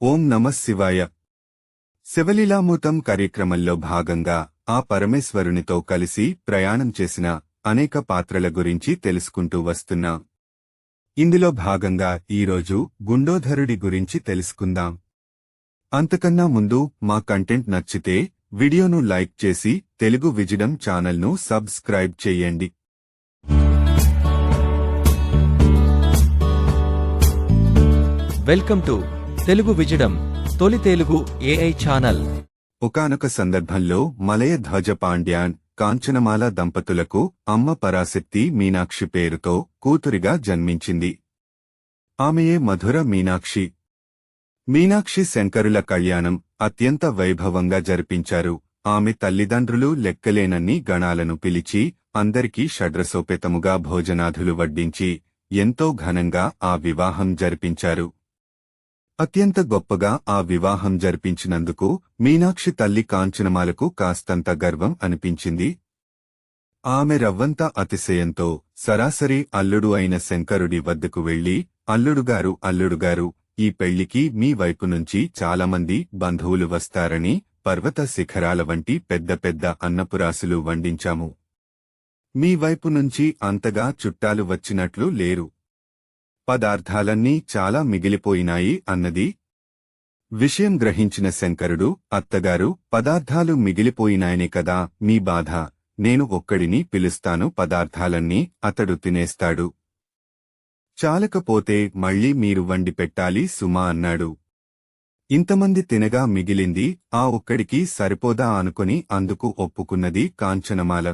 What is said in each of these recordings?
ఓం నమః శివాయ. శివలీలామృతం కార్యక్రమంలో భాగంగా ఆ పరమేశ్వరునితో కలిసి ప్రయాణం చేసిన అనేక పాత్రల గురించి తెలుసుకుంటూ వస్తున్నాం. ఇందులో భాగంగా ఈరోజు గుండోధరుడి గురించి తెలుసుకుందాం. అంతకన్నా ముందు మా కంటెంట్ నచ్చితే వీడియోను లైక్ చేసి తెలుగు విజడం ఛానల్ను సబ్స్క్రైబ్ చేయండి. వెల్కమ్ టు తెలుగు విజడం, తొలి తెలుగు ఏఐ ఛానల్. ఒకానొక సందర్భంలో మలయ ధ్వజ పాండ్యాన్, కాంచనమాల దంపతులకు అమ్మ పరాశక్తి మీనాక్షి పేరుతో కూతురిగా జన్మించింది. ఆమెయే మధుర మీనాక్షి. మీనాక్షి శంకరుల కళ్యాణం అత్యంత వైభవంగా జరిపించారు. ఆమె తల్లిదండ్రులు లెక్కలేనన్ని గణాలను పిలిచి అందరికీ షడ్రసోపేతముగా భోజనాదులు వడ్డించి ఎంతో ఘనంగా ఆ వివాహం జరిపించారు. అత్యంత గొప్పగా ఆ వివాహం జరిపించినందుకు మీనాక్షి తల్లి కాంచనమాలకు కాస్తంత గర్వం అనిపించింది. ఆమె రవ్వంత అతిశయంతో సరాసరి అల్లుడు అయిన శంకరుడి వద్దకు వెళ్లి, అల్లుడుగారు, ఈ పెళ్లికి మీ వైపు నుంచి చాలామంది బంధువులు వస్తారని పర్వత శిఖరాల వంటి పెద్ద పెద్ద అన్నపురాసులు వండించాము. మీ వైపు నుంచి అంతగా చుట్టాలు వచ్చినట్లు లేరు. పదార్థాలన్నీ చాలా మిగిలిపోయినాయి అన్నది. విషయం గ్రహించిన శంకరుడు, అత్తగారు, పదార్థాలు మిగిలిపోయినాయనే కదా మీ బాధ, నేను ఒక్కడిని పిలుస్తాను, పదార్థాలన్నీ అతడు తినేస్తాడు. చాలకపోతే మళ్లీ మీరు వండి పెట్టాలి సుమా అన్నాడు. ఇంతమంది తినగా మిగిలింది ఆ ఒక్కడికి సరిపోదా అనుకుని అందుకు ఒప్పుకున్నది కాంచనమాల.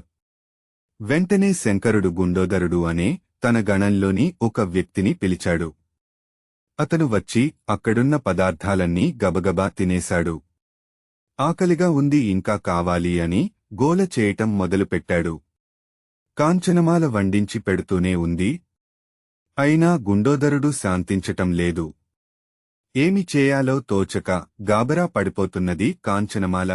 వెంటనే శంకరుడు గుండోదరుడు అనే తన గణంలోని ఒక వ్యక్తిని పిలిచాడు. అతను వచ్చి అక్కడున్న పదార్థాలన్నీ గబగబా తినేశాడు. ఆకలిగా ఉంది, ఇంకా కావాలి అని గోల చేయటం మొదలుపెట్టాడు. కాంచనమాల వండించి పెడుతూనే ఉంది. అయినా గుండోదరుడు శాంతించటం లేదు. ఏమి చేయాలో తోచక గాబరా పడిపోతున్నది కాంచనమాల.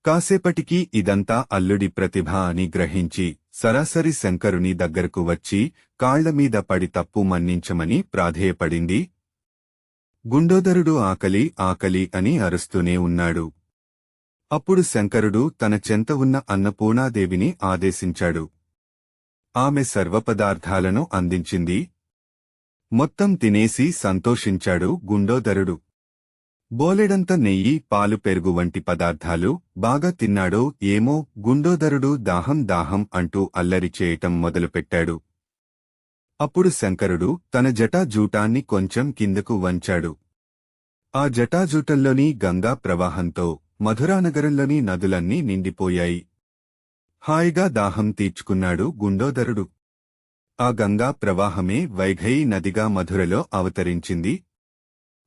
కాసేపటికి ఇదంతా అల్లుడి ప్రతిభ అని గ్రహించి సరాసరి శంకరుని దగ్గరకు వచ్చి కాళ్లమీద పడి తప్పు మన్నించమని ప్రాధేయపడింది. గుండోదరుడు ఆకలి అని అరుస్తూనే ఉన్నాడు. అప్పుడు శంకరుడు తన చెంత ఉన్న అన్నపూర్ణాదేవిని ఆదేశించాడు. ఆమె సర్వపదార్థాలను అందించింది. మొత్తం తినేసి సంతోషించాడు గుండోదరుడు. బోలెడంత నెయ్యి, పాలు, పెరుగు వంటి పదార్థాలు బాగా తిన్నాడో ఏమో గుండోదరుడు దాహం అంటూ అల్లరి చేయటం మొదలుపెట్టాడు. అప్పుడు శంకరుడు తన జటాజూటాన్ని కొంచెం కిందకు వంచాడు. ఆ జటాజూటంలోని గంగా ప్రవాహంతో మధురానగరంలోని నదులన్నీ నిండిపోయాయి. హాయిగా దాహం తీర్చుకున్నాడు గుండోదరుడు. ఆ గంగా ప్రవాహమే వైఘయి నదిగా మధురలో అవతరించింది.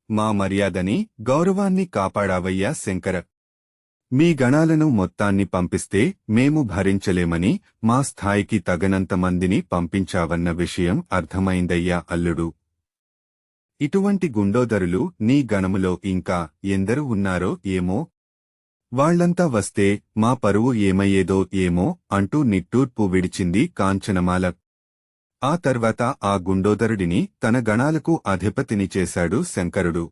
మా మర్యాదని, గౌరవాన్ని కాపాడావయ్యా శంకర. మీ గణాలను మొత్తాన్ని పంపిస్తే మేము భరించలేమని మా స్థాయికి తగనంత మందిని పంపించావన్న విషయం అర్థమైందయ్యా అల్లుడు. ఇటువంటి గుండోదరులు నీ గణములో ఇంకా ఎందరు ఉన్నారో ఏమో. వాళ్లంతా వస్తే మా పరువు ఏమయ్యేదో ఏమో అంటూ నిట్టూర్పు విడిచింది కాంచనమాల. ఆ తర్వాత ఆ గుండోదరుడిని తన గణాలకు అధిపతిని చేశాడు శంకరుడు.